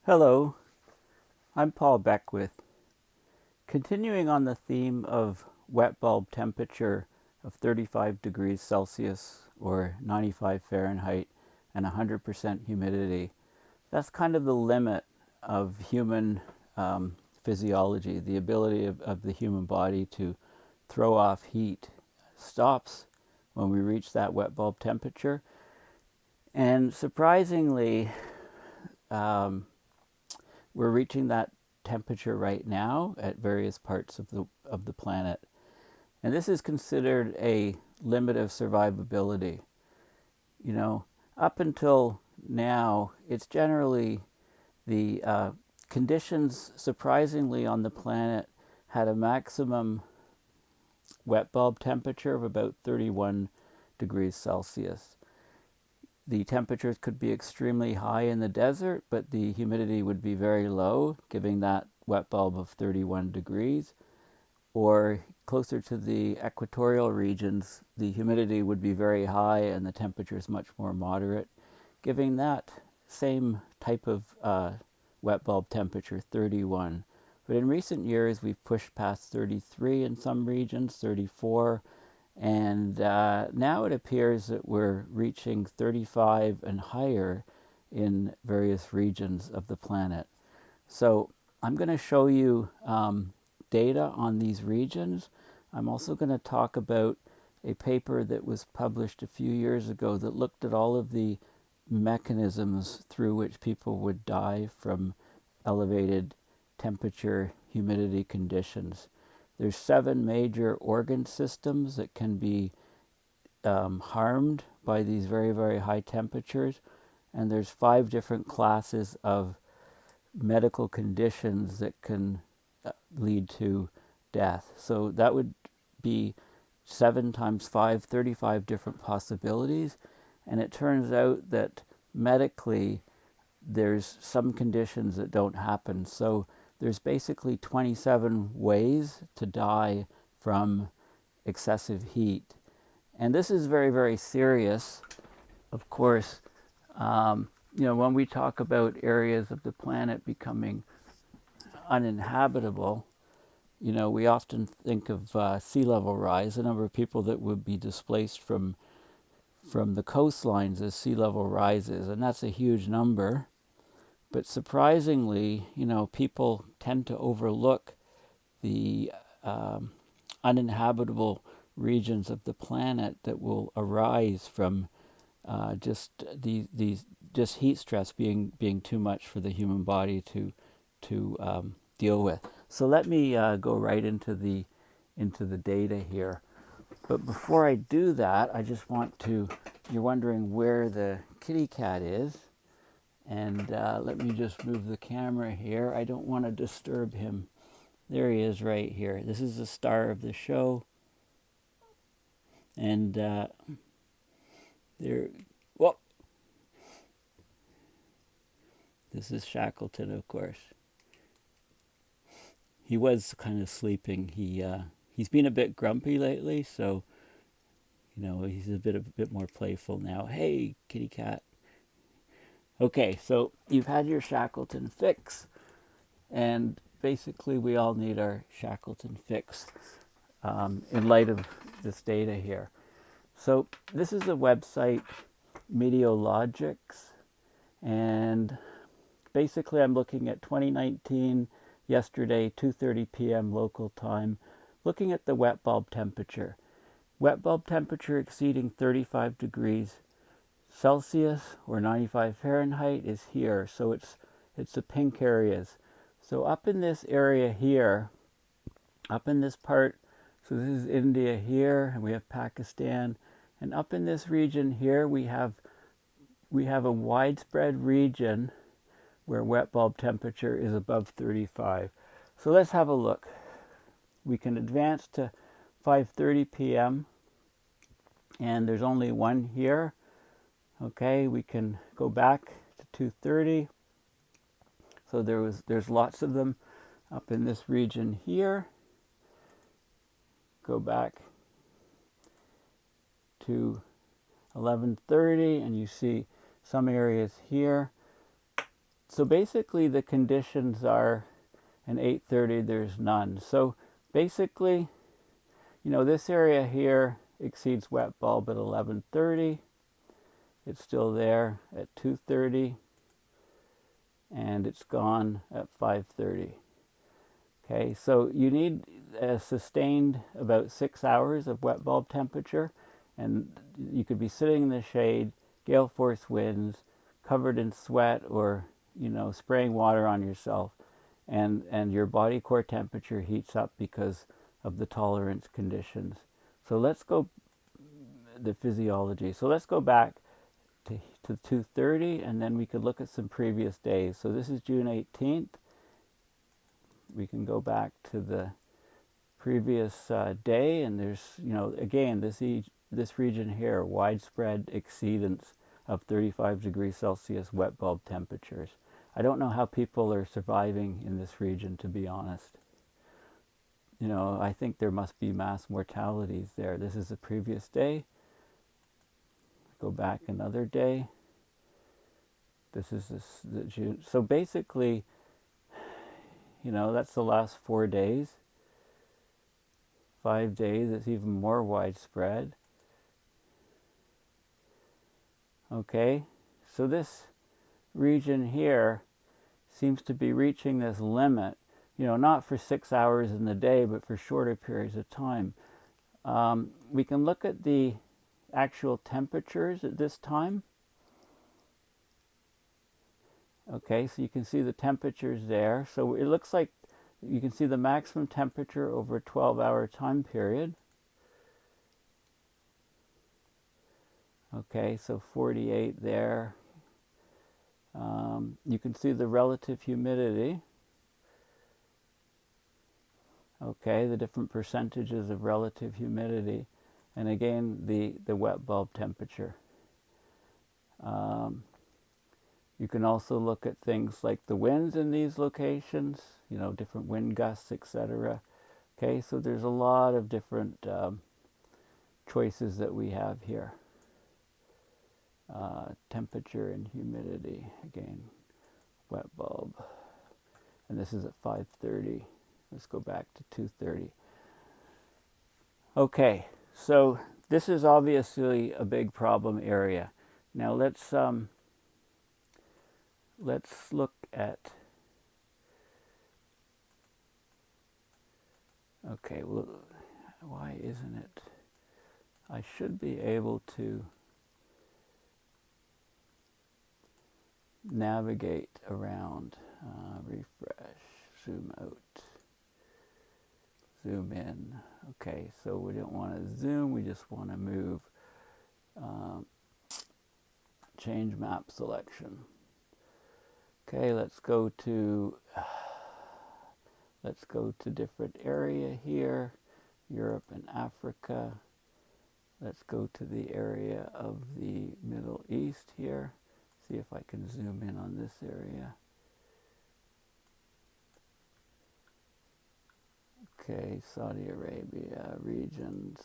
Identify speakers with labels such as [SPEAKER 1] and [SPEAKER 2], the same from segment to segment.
[SPEAKER 1] Hello, I'm Paul Beckwith. Continuing on the theme of wet bulb temperature of 35 degrees Celsius or 95 Fahrenheit and 100% humidity, that's kind of the limit of human physiology. The ability of the human body to throw off heat stops when we reach that wet bulb temperature. And surprisingly, um, we're reaching that temperature right now at various parts of the planet. And this is considered a limit of survivability. You know, up until now, it's generally the conditions, surprisingly, on the planet had a maximum wet bulb temperature of about 31 degrees Celsius. The temperatures could be extremely high in the desert, but the humidity would be very low, giving that wet bulb of 31 degrees. Or closer to the equatorial regions, the humidity would be very high and the temperatures much more moderate, giving that same type of wet bulb temperature, 31. But in recent years, we've pushed past 33 in some regions, 34, and now it appears that we're reaching 35 and higher in various regions of the planet. So I'm going to show you data on these regions. I'm also going to talk about a paper that was published a few years ago that looked at all of the mechanisms through which people would die from elevated temperature, humidity conditions. There's 7 major organ systems that can be harmed by these very, very high temperatures. And there's 5 different classes of medical conditions that can lead to death. So that would be 7 times 5, 35 different possibilities. And it turns out that medically, there's some conditions that don't happen. So there's basically 27 ways to die from excessive heat. And this is very, very serious. Of course, when we talk about areas of the planet becoming uninhabitable, we often think of sea level rise, the number of people that would be displaced from the coastlines as sea level rises, and that's a huge number. But surprisingly, people tend to overlook the uninhabitable regions of the planet that will arise from just these just heat stress being too much for the human body to deal with. So let me go right into the data here. But before I do that, I just want to. You're wondering where the kitty cat is, and let me just move the camera here. I don't want to disturb him. There he is, right here. This is the star of the show, and there. Well, this is Shackleton, of course. He was kind of sleeping. He's been a bit grumpy lately, so he's a bit more playful now. Hey, kitty cat. Okay, so you've had your Shackleton fix, and basically we all need our Shackleton fix in light of this data here. So this is a website, Meteorologics, and basically I'm looking at 2019, yesterday, 2:30 p.m. local time, looking at the wet bulb temperature. Wet bulb temperature exceeding 35 degrees Celsius or 95 Fahrenheit is here. So it's the pink areas. So up in this area here, up in this part, so this is India here, and we have Pakistan, and up in this region here we have a widespread region where wet bulb temperature is above 35. So let's have a look. We can advance to 5:30 p.m. and there's only one here. Okay, we can go back to 2:30. So there's lots of them up in this region here. Go back to 11:30 and you see some areas here. So basically the conditions are, in 830 there's none. So basically, this area here exceeds wet bulb at 1130. It's still there at 2:30, and it's gone at 5:30. Okay, so you need a sustained about 6 hours of wet bulb temperature, and you could be sitting in the shade, gale force winds, covered in sweat, or spraying water on yourself, and your body core temperature heats up because of the tolerance conditions. So let's go the physiology. So let's go back to 2:30, and then we could look at some previous days. So this is June 18th. We can go back to the previous day, and there's, again, this region here, widespread exceedance of 35 degrees Celsius wet bulb temperatures. I don't know how people are surviving in this region, to be honest. I think there must be mass mortalities there. This is the previous day. Go back another day. This is the June. So basically, that's the last 4 days. 5 days, it's even more widespread. Okay, so this region here seems to be reaching this limit, not for 6 hours in the day, but for shorter periods of time. We can look at the actual temperatures at this time. Okay, so you can see the temperatures there. So it looks like you can see the maximum temperature over a 12-hour time period. Okay, so 48 there. You can see the relative humidity. Okay, the different percentages of relative humidity. And again, the wet bulb temperature. You can also look at things like the winds in these locations, different wind gusts, etc. Okay, so there's a lot of different choices that we have here. Temperature and humidity, again, wet bulb. And this is at 5:30. Let's go back to 2:30. Okay, so this is obviously a big problem area. Now let's look at, okay, well, why isn't it? I should be able to navigate around, refresh, zoom out, zoom in. Okay, so we don't want to zoom, we just want to move. Change map selection. Okay, let's go to different area here, Europe and Africa. Let's go to the area of the Middle East here. See if I can zoom in on this area. Okay, Saudi Arabia regions.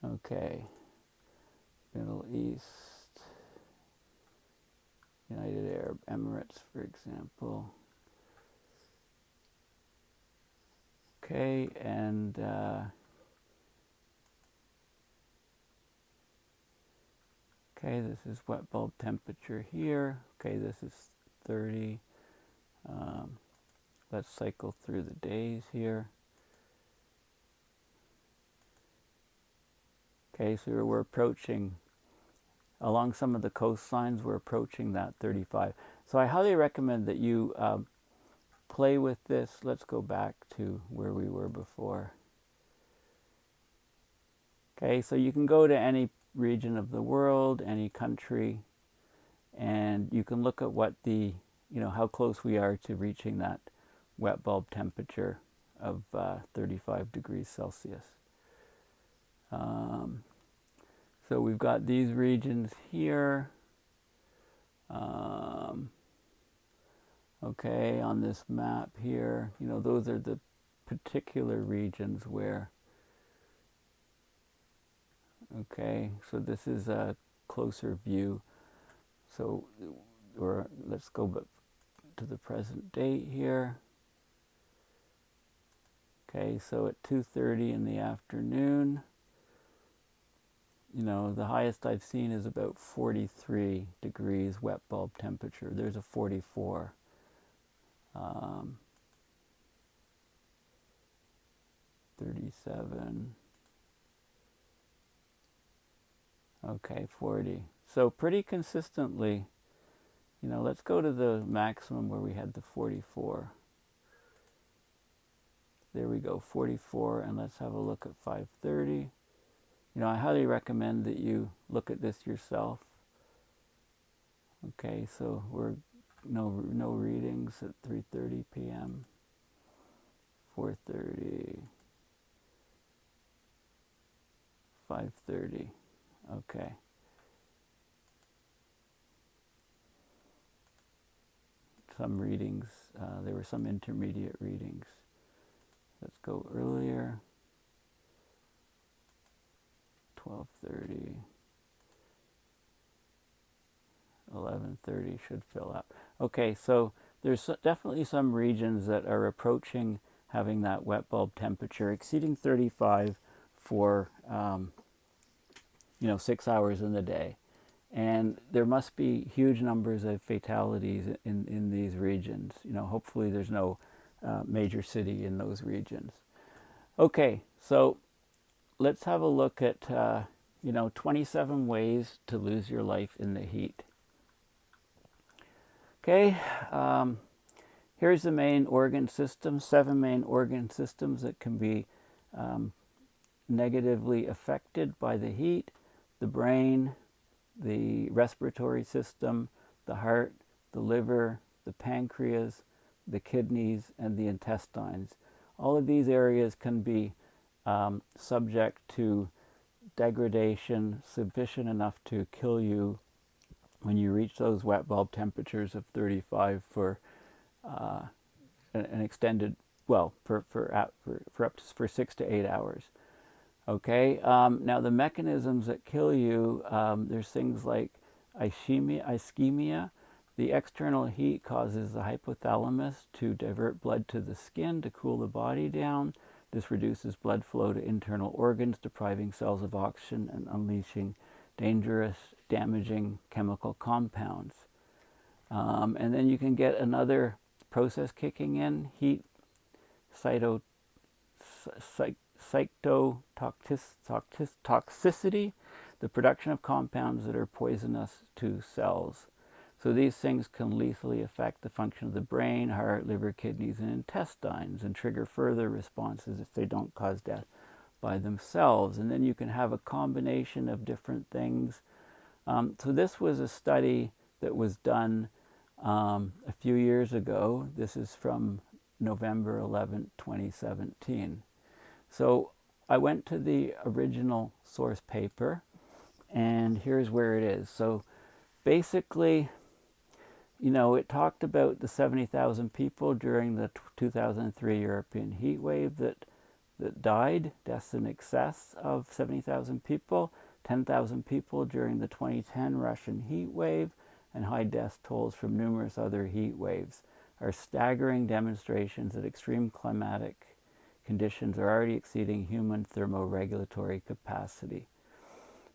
[SPEAKER 1] Okay, Middle East, United Arab Emirates, for example. Okay, and okay, this is wet bulb temperature here. Okay, this is 30. Let's cycle through the days here. Okay, so we're approaching, along some of the coastlines, we're approaching that 35. So I highly recommend that you play with this. Let's go back to where we were before. Okay, so you can go to any region of the world, any country, and you can look at what the, how close we are to reaching that wet bulb temperature of 35 degrees Celsius. So we've got these regions here. Okay, on this map here, those are the particular regions where, okay, so this is a closer view. So or let's go back to the present date here. Okay, so at 2:30 in the afternoon, you know, the highest I've seen is about 43 degrees wet bulb temperature. There's a 44. 37. Okay, 40. So pretty consistently, you know, let's go to the maximum where we had the 44. There we go, 44, and let's have a look at 5:30. You know, I highly recommend that you look at this yourself. Okay, so we're no readings at 3:30 p.m. 4:30, 5:30. Okay. Some readings, there were some intermediate readings. Let's go earlier. 12:30. 11:30 should fill up. Okay, so there's definitely some regions that are approaching having that wet bulb temperature exceeding 35 for 6 hours in the day. And there must be huge numbers of fatalities in these regions. You know, hopefully there's no major city in those regions. Okay, so let's have a look at 27 ways to lose your life in the heat. Okay, here's the main organ system, 7 main organ systems that can be negatively affected by the heat: the brain, the respiratory system, the heart, the liver, the pancreas, the kidneys, and the intestines. All of these areas can be subject to degradation sufficient enough to kill you when you reach those wet bulb temperatures of 35 for an extended, well, for up to 6 to 8 hours. Okay, now the mechanisms that kill you, there's things like ischemia. The external heat causes the hypothalamus to divert blood to the skin to cool the body down. This reduces blood flow to internal organs, depriving cells of oxygen and unleashing dangerous, damaging chemical compounds. And then you can get another process kicking in: heat cytotoxicity, the production of compounds that are poisonous to cells. So these things can lethally affect the function of the brain, heart, liver, kidneys, and intestines, and trigger further responses if they don't cause death by themselves. And then you can have a combination of different things. So this was a study that was done a few years ago. This is from November 11, 2017. So I went to the original source paper, and here's where it is. So basically, you know, it talked about the 70,000 people during the 2003 European heat wave that died, deaths in excess of 70,000 people, 10,000 people during the 2010 Russian heat wave, and high death tolls from numerous other heat waves are staggering demonstrations that extreme climatic conditions are already exceeding human thermoregulatory capacity.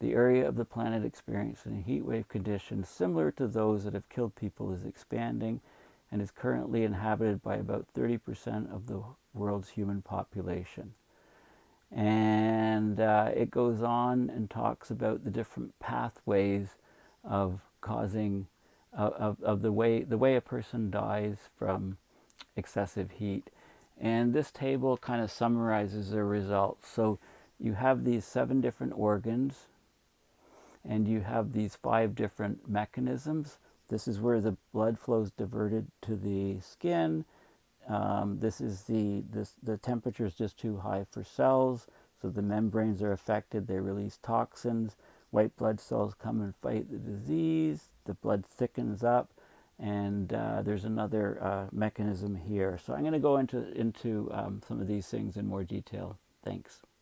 [SPEAKER 1] The area of the planet experiencing heat wave conditions similar to those that have killed people is expanding and is currently inhabited by about 30% of the world's human population. And it goes on and talks about the different pathways of causing, of the way a person dies from excessive heat. And this table kind of summarizes the results. So you have these 7 different organs, and you have these 5 different mechanisms. This is where the blood flow is diverted to the skin. This is the temperature is just too high for cells, so the membranes are affected. They release toxins. White blood cells come and fight the disease. The blood thickens up, and there's another mechanism here. So I'm going to go into some of these things in more detail. Thanks.